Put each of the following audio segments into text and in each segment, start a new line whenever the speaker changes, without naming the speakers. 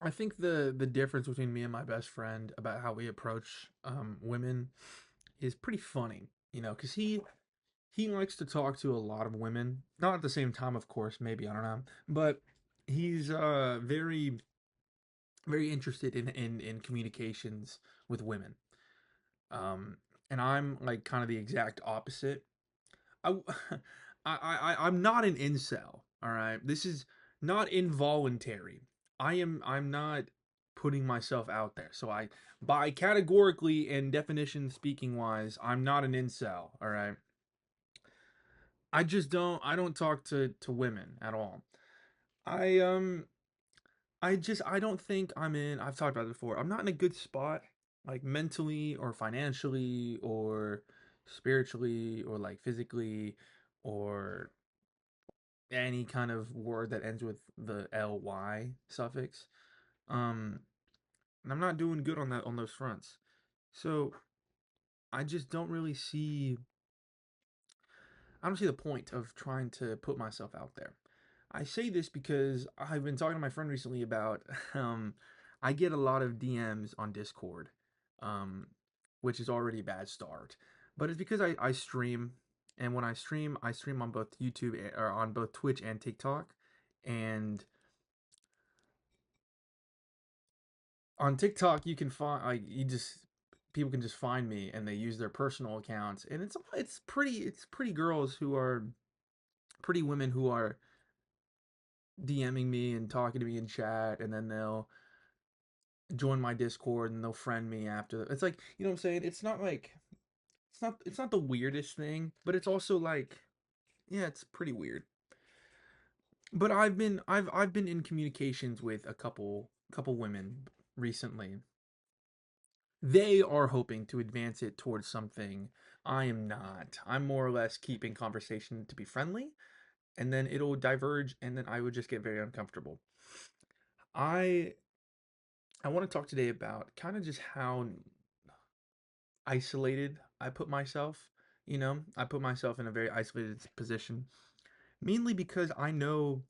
I think the difference between me and my best friend about how we approach women is pretty funny, because he likes to talk to a lot of women, not at the same time, of course, maybe I don't know, but he's very interested in communications with women, um, and I'm like kind of the exact opposite. I, I'm not an incel. All right, this is not involuntary. I'm not putting myself out there. So by categorically and definition speaking wise, I'm not an incel. All right, I don't talk to women at all. I I don't think I'm in. I've talked about it before. I'm not in a good spot, like mentally or financially or spiritually or like physically or any kind of word that ends with the ly suffix. Um, and I'm not doing good on those fronts. So I just don't really see. I don't see the point of trying to put myself out there. I say this because I've been talking to my friend recently about I get a lot of DMs on Discord, um, which is already a bad start. But it's because I stream, and when I stream on both YouTube or on both Twitch and TikTok. And on TikTok you can find like you just people can just find me and they use their personal accounts, and it's pretty girls who are pretty women who are DMing me and talking to me in chat, and then they'll join my Discord and they'll friend me after. It's like, you know what I'm saying? It's not like it's not the weirdest thing, but it's also like, yeah, it's pretty weird. But I've been in communications with a couple women recently. They are hoping to advance it towards something. I am not. I'm more or less keeping conversation to be friendly, and then it'll diverge, and then I would just get very uncomfortable. I I want to talk today about kind of just how isolated I put myself. I put myself in a very isolated position, mainly because I know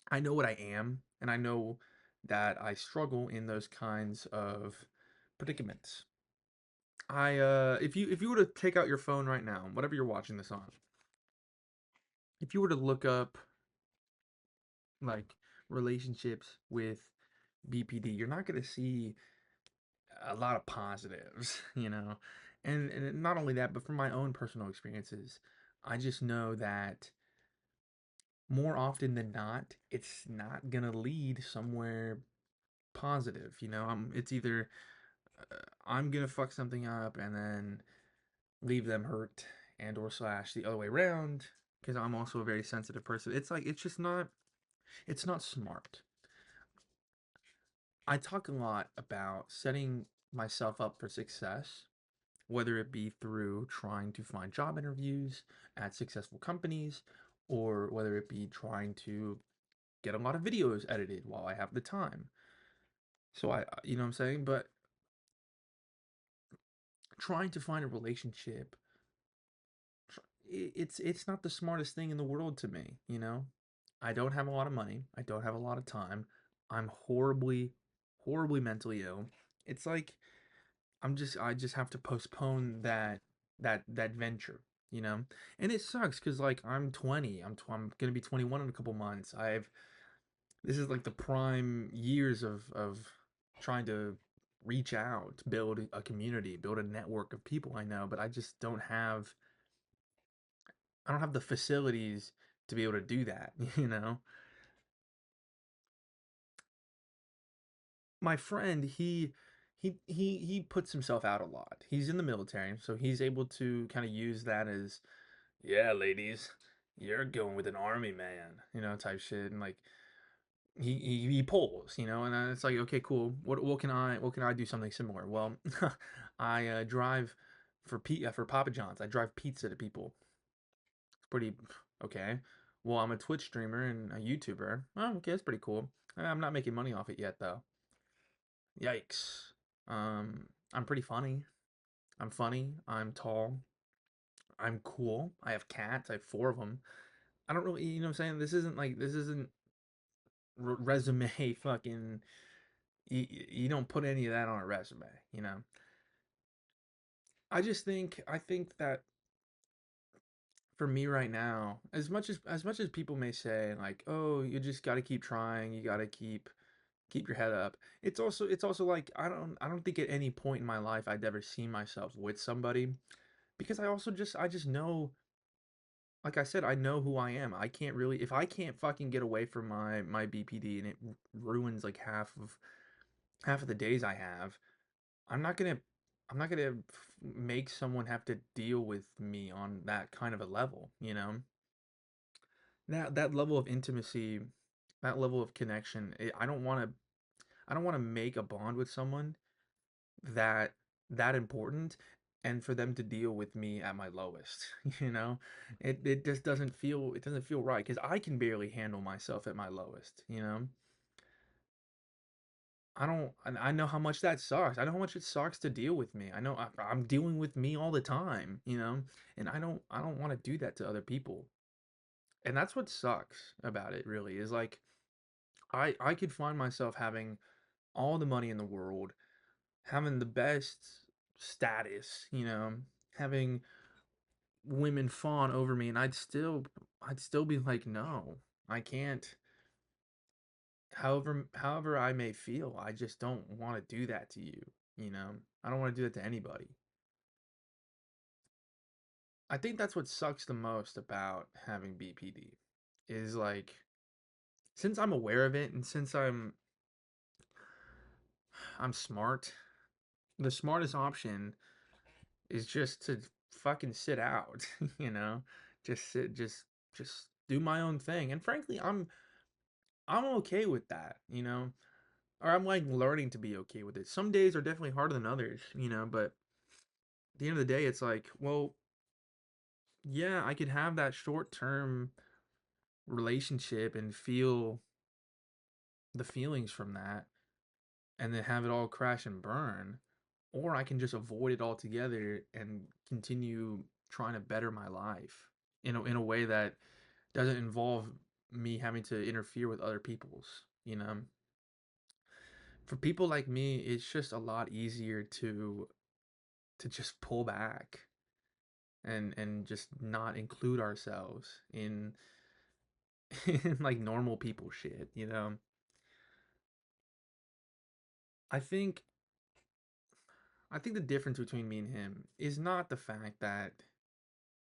what I am, and I know that I struggle in those kinds of predicaments. If you were to take out your phone right now, whatever you're watching this on, if you were to look up like relationships with BPD, you're not gonna see a lot of positives, and not only that, but from my own personal experiences, I just know that more often than not, it's not gonna lead somewhere positive. It's either I'm gonna fuck something up and then leave them hurt and or slash the other way around because I'm also a very sensitive person. It's like it's not smart. I talk a lot about setting myself up for success, whether it be through trying to find job interviews at successful companies or whether it be trying to get a lot of videos edited while I have the time. So you know what I'm saying? But trying to find a relationship, it's not the smartest thing in the world to me. I don't have a lot of money. I don't have a lot of time. I'm horribly mentally ill. It's like I just have to postpone that venture, you know? And it sucks because like I'm 20. I'm gonna be 21 in a couple months. This is like the prime years of trying to reach out, build a community, build a network of people I know, but I just I don't have the facilities to be able to do that, you know? My friend, he puts himself out a lot. He's in the military, so he's able to kind of use that as, yeah, ladies, you're going with an army man, type shit, and like he polls, and then it's like, okay, cool. What can I do something similar? Well, I drive for Papa John's. I drive pizza to people. It's pretty okay. Well, I'm a Twitch streamer and a YouTuber. Oh, okay, that's pretty cool. I'm not making money off it yet though. Yikes. I'm pretty funny. I'm funny. I'm tall. I'm cool. I have cats. I have four of them. I don't really, you know what I'm saying? This isn't resume fucking you don't put any of that on a resume, you know. I think that for me right now, as much as people may say like, "Oh, you just got to keep trying, you got to keep your head up." It's also like I don't think at any point in my life I'd ever seen myself with somebody because I just know, like I said, I know who I am. I can't really, if I can't fucking get away from my BPD and it ruins like half of the days I have, I'm not gonna I'm not gonna make someone have to deal with me on that kind of a level, you know? That level of intimacy, that level of connection, I don't want to make a bond with someone that that important and for them to deal with me at my lowest, you know? It just doesn't feel right because I can barely handle myself at my lowest, you know? I know how much that sucks. I know how much it sucks to deal with me. I know I'm dealing with me all the time, you know? And I don't want to do that to other people. And that's what sucks about it really is like I could find myself having all the money in the world, having the best status, you know, having women fawn over me and I'd still be like, "No, I can't." However I may feel, I just don't want to do that to you, you know? I don't want to do that to anybody. I think that's what sucks the most about having BPD is like since I'm aware of it and since I'm smart, the smartest option is just to fucking sit out, you know? Just do my own thing. And frankly, I'm okay with that, you know? Or I'm like learning to be okay with it. Some days are definitely harder than others, you know, but at the end of the day, it's like, well, yeah, I could have that short-term relationship and feel the feelings from that and then have it all crash and burn, or I can just avoid it altogether and continue trying to better my life in a way that doesn't involve me having to interfere with other people's, you know. For people like me, it's just a lot easier to just pull back and just not include ourselves in in like normal people shit, you know. I think I think the difference between me and him is not the fact that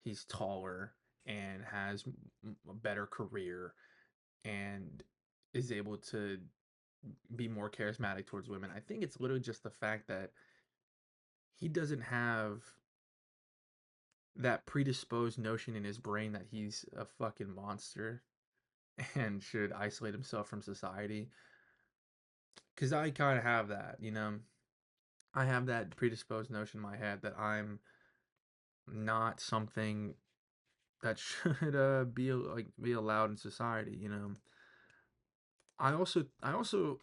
he's taller and has a better career and is able to be more charismatic towards women. I think it's literally just the fact that he doesn't have that predisposed notion in his brain that he's a fucking monster and should isolate himself from society. Because I kind of have that, you know? I have that predisposed notion in my head that I'm not something that should be allowed in society, you know? I also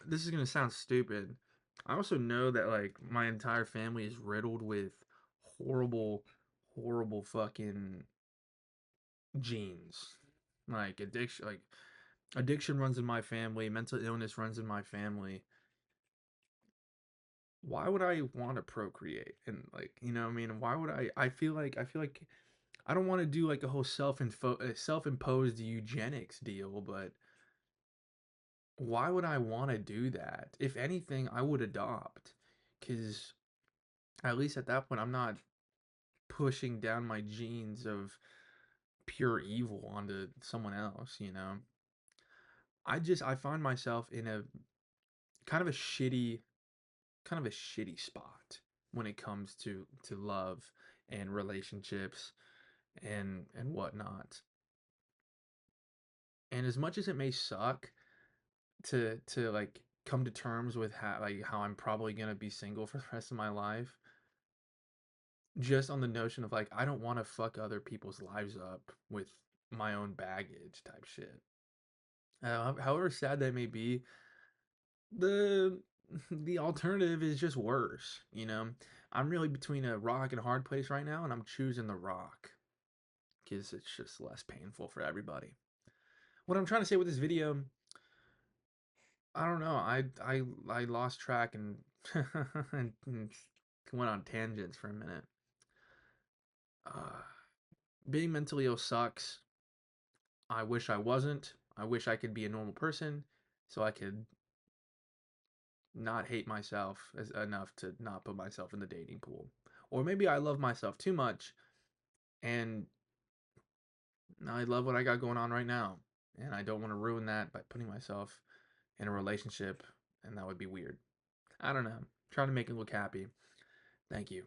this is gonna sound stupid. I also know that like my entire family is riddled with horrible, horrible fucking genes. Like addiction runs in my family, mental illness runs in my family. Why would I want to procreate? And like, you know what I mean? Why would I feel like I don't want to do like a whole self-imposed eugenics deal, but why would I want to do that? If anything, I would adopt. Cuz at least at that point I'm not pushing down my genes of pure evil onto someone else, you know. I find myself in a kind of a shitty spot when it comes to love and relationships and whatnot. And as much as it may suck to like come to terms with how I'm probably gonna be single for the rest of my life, just on the notion of like I don't want to fuck other people's lives up with my own baggage type shit. However sad that may be, the the alternative is just worse, you know. I'm really between a rock and a hard place right now, and I'm choosing the rock because it's just less painful for everybody. What I'm trying to say with this video I don't know. I lost track and and went on tangents for a minute. Uh, Being mentally ill sucks. I wish I wasn't. I wish I could be a normal person so I could not hate myself enough to not put myself in the dating pool. Or maybe I love myself too much and I love what I got going on right now. And I don't want to ruin that by putting myself in a relationship, and that would be weird. I don't know. Trying to make it look happy. Thank you.